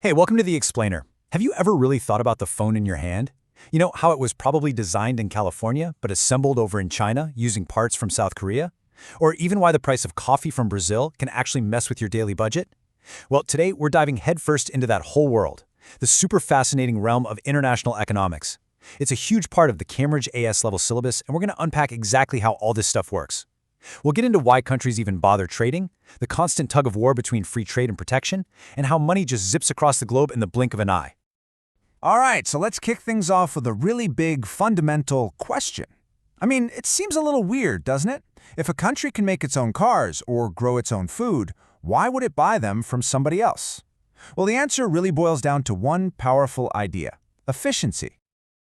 Hey, welcome to The Explainer. Have you ever really thought about the phone in your hand? You know how it was probably designed in California but assembled over in China using parts from South Korea? Or even why the price of coffee from Brazil can actually mess with your daily budget? Well, today we're diving headfirst into that whole world, the super fascinating realm of international economics. It's a huge part of the Cambridge AS level syllabus, and we're going to unpack exactly how all this stuff works. We'll get into why countries even bother trading, the constant tug of war between free trade and protection, and how money just zips across the globe in the blink of an eye. All right, so let's kick things off with a really big, fundamental question. I mean, it seems a little weird, doesn't it? If a country can make its own cars or grow its own food, why would it buy them from somebody else? Well, the answer really boils down to one powerful idea: efficiency.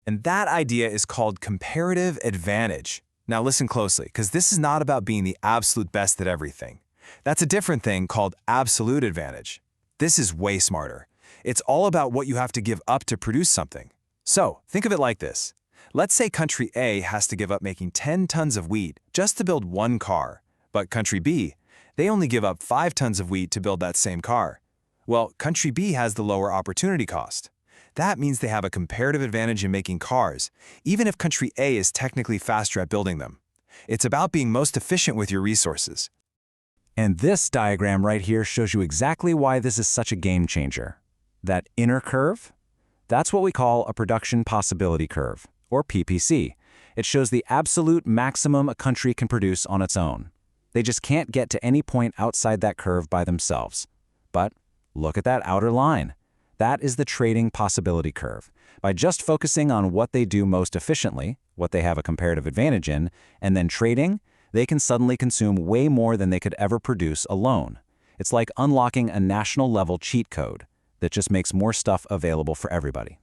And that idea is called comparative advantage. Now listen closely, because this is not about being the absolute best at everything. That's a different thing called absolute advantage. This is way smarter. It's all about what you have to give up to produce something. So think of it like this. Let's say country A has to give up making 10 tons of wheat just to build one car, but country B, they only give up 5 tons of wheat to build that same car. Well, country B has the lower opportunity cost. That means they have a comparative advantage in making cars, even if country A is technically faster at building them. It's about being most efficient with your resources. And this diagram right here shows you exactly why this is such a game changer. That inner curve? That's what we call a production possibility curve, or PPC. It shows the absolute maximum a country can produce on its own. They just can't get to any point outside that curve by themselves. But look at that outer line. That is the trading possibility curve. By just focusing on what they do most efficiently, what they have a comparative advantage in, and then trading, they can suddenly consume way more than they could ever produce alone. It's like unlocking a national-level cheat code that just makes more stuff available for everybody.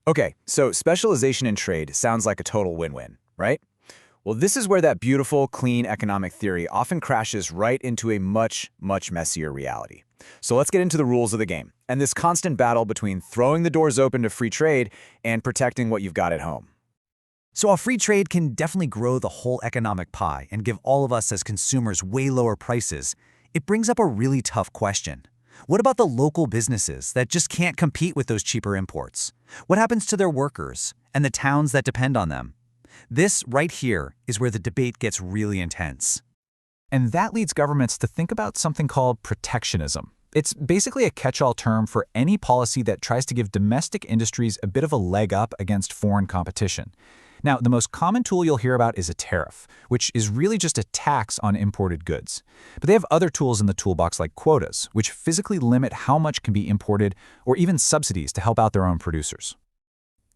Okay, so specialization in trade sounds like a total win-win, right? Well, this is where that beautiful, clean economic theory often crashes right into a much, much messier reality. So let's get into the rules of the game, and this constant battle between throwing the doors open to free trade and protecting what you've got at home. So while free trade can definitely grow the whole economic pie and give all of us as consumers way lower prices, it brings up a really tough question. What about the local businesses that just can't compete with those cheaper imports? What happens to their workers and the towns that depend on them? This right here is where the debate gets really intense. And that leads governments to think about something called protectionism. It's basically a catch-all term for any policy that tries to give domestic industries a bit of a leg up against foreign competition. Now, the most common tool you'll hear about is a tariff, which is really just a tax on imported goods. But they have other tools in the toolbox like quotas, which physically limit how much can be imported, or even subsidies to help out their own producers.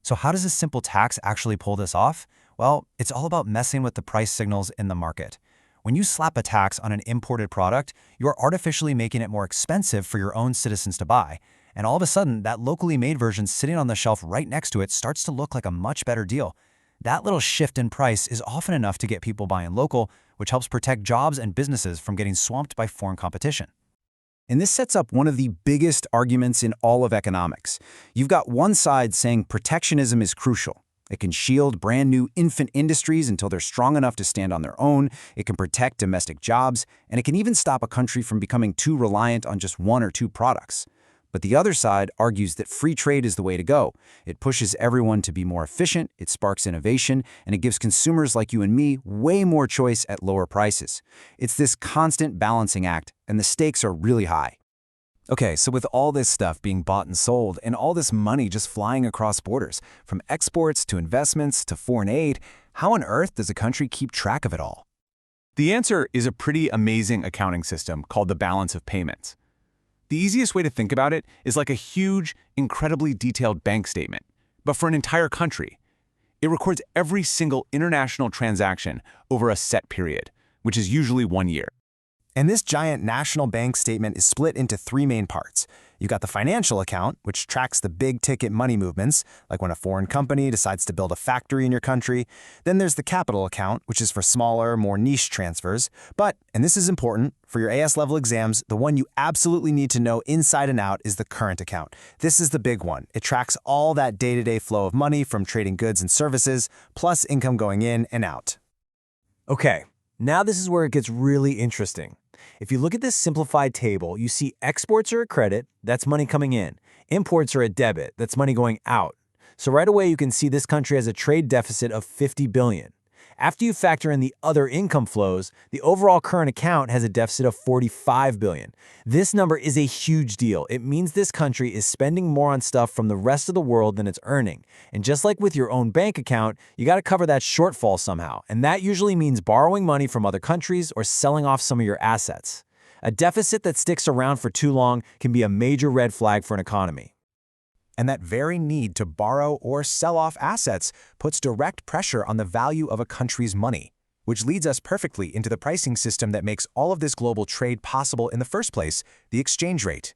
So how does a simple tax actually pull this off? Well, it's all about messing with the price signals in the market. When you slap a tax on an imported product, you're artificially making it more expensive for your own citizens to buy. And all of a sudden, that locally made version sitting on the shelf right next to it starts to look like a much better deal. That little shift in price is often enough to get people buying local, which helps protect jobs and businesses from getting swamped by foreign competition. And this sets up one of the biggest arguments in all of economics. You've got one side saying protectionism is crucial. It can shield brand new infant industries until they're strong enough to stand on their own, it can protect domestic jobs, and it can even stop a country from becoming too reliant on just one or two products. But the other side argues that free trade is the way to go. It pushes everyone to be more efficient, it sparks innovation, and it gives consumers like you and me way more choice at lower prices. It's this constant balancing act, and the stakes are really high. Okay, so with all this stuff being bought and sold, and all this money just flying across borders, from exports to investments to foreign aid, how on earth does a country keep track of it all? The answer is a pretty amazing accounting system called the balance of payments. The easiest way to think about it is like a huge, incredibly detailed bank statement, but for an entire country. It records every single international transaction over a set period, which is usually 1 year. And this giant national bank statement is split into 3 main parts. You've got the financial account, which tracks the big-ticket money movements, like when a foreign company decides to build a factory in your country. Then there's the capital account, which is for smaller, more niche transfers. But, and this is important, for your AS-level exams, the one you absolutely need to know inside and out is the current account. This is the big one. It tracks all that day-to-day flow of money from trading goods and services, plus income going in and out. Okay, now this is where it gets really interesting. If you look at this simplified table, you see exports are a credit, that's money coming in. Imports are a debit, that's money going out. So right away you can see this country has a trade deficit of $50 billion. After you factor in the other income flows, the overall current account has a deficit of $45 billion. This number is a huge deal. It means this country is spending more on stuff from the rest of the world than it's earning. And just like with your own bank account, you got to cover that shortfall somehow. And that usually means borrowing money from other countries or selling off some of your assets. A deficit that sticks around for too long can be a major red flag for an economy. And that very need to borrow or sell off assets puts direct pressure on the value of a country's money, which leads us perfectly into the pricing system that makes all of this global trade possible in the first place, the exchange rate.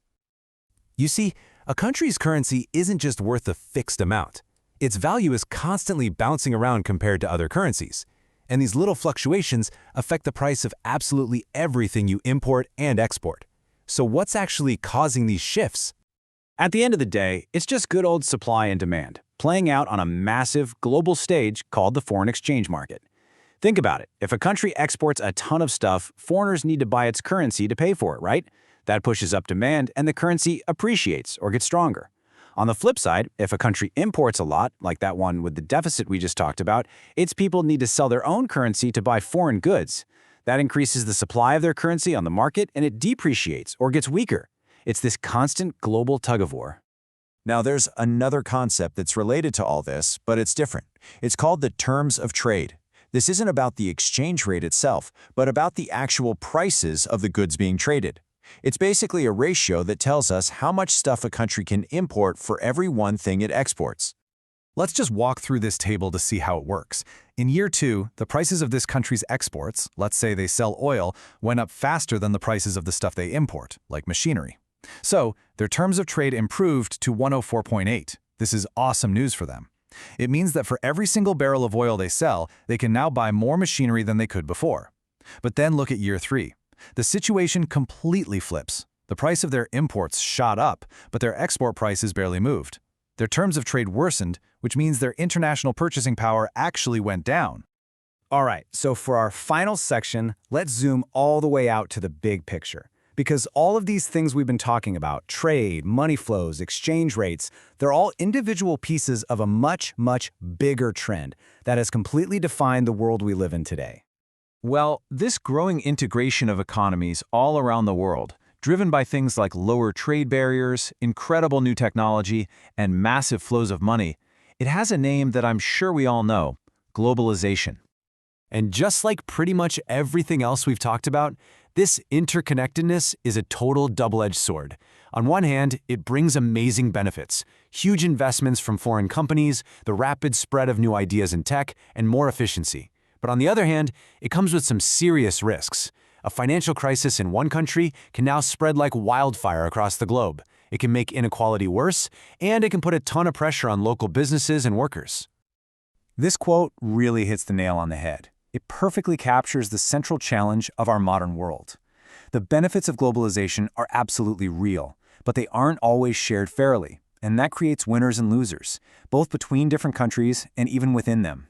You see, a country's currency isn't just worth a fixed amount. Its value is constantly bouncing around compared to other currencies. And these little fluctuations affect the price of absolutely everything you import and export. So what's actually causing these shifts? At the end of the day, it's just good old supply and demand, playing out on a massive global stage called the foreign exchange market. Think about it. If a country exports a ton of stuff, foreigners need to buy its currency to pay for it, right? That pushes up demand and the currency appreciates or gets stronger. On the flip side, if a country imports a lot, like that one with the deficit we just talked about, its people need to sell their own currency to buy foreign goods. That increases the supply of their currency on the market and it depreciates or gets weaker. It's this constant global tug-of-war. Now, there's another concept that's related to all this, but it's different. It's called the terms of trade. This isn't about the exchange rate itself, but about the actual prices of the goods being traded. It's basically a ratio that tells us how much stuff a country can import for every one thing it exports. Let's just walk through this table to see how it works. In year 2, the prices of this country's exports, let's say they sell oil, went up faster than the prices of the stuff they import, like machinery. So, their terms of trade improved to 104.8. This is awesome news for them. It means that for every single barrel of oil they sell, they can now buy more machinery than they could before. But then look at year 3. The situation completely flips. The price of their imports shot up, but their export prices barely moved. Their terms of trade worsened, which means their international purchasing power actually went down. All right, so for our final section, let's zoom all the way out to the big picture. Because all of these things we've been talking about, trade, money flows, exchange rates, they're all individual pieces of a much, much bigger trend that has completely defined the world we live in today. Well, this growing integration of economies all around the world, driven by things like lower trade barriers, incredible new technology, and massive flows of money, it has a name that I'm sure we all know: globalization. And just like pretty much everything else we've talked about, this interconnectedness is a total double-edged sword. On one hand, it brings amazing benefits: huge investments from foreign companies, the rapid spread of new ideas in tech, and more efficiency. But on the other hand, it comes with some serious risks. A financial crisis in one country can now spread like wildfire across the globe. It can make inequality worse, and it can put a ton of pressure on local businesses and workers. This quote really hits the nail on the head. It perfectly captures the central challenge of our modern world. The benefits of globalization are absolutely real, but they aren't always shared fairly, and that creates winners and losers, both between different countries and even within them.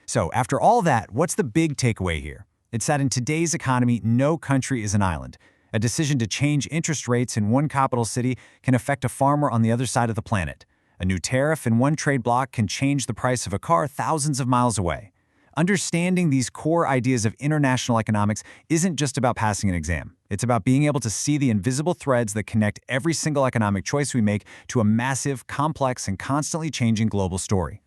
So, after all that, what's the big takeaway here? It's that in today's economy, no country is an island. A decision to change interest rates in one capital city can affect a farmer on the other side of the planet. A new tariff in one trade bloc can change the price of a car thousands of miles away. Understanding these core ideas of international economics isn't just about passing an exam. It's about being able to see the invisible threads that connect every single economic choice we make to a massive, complex, and constantly changing global story.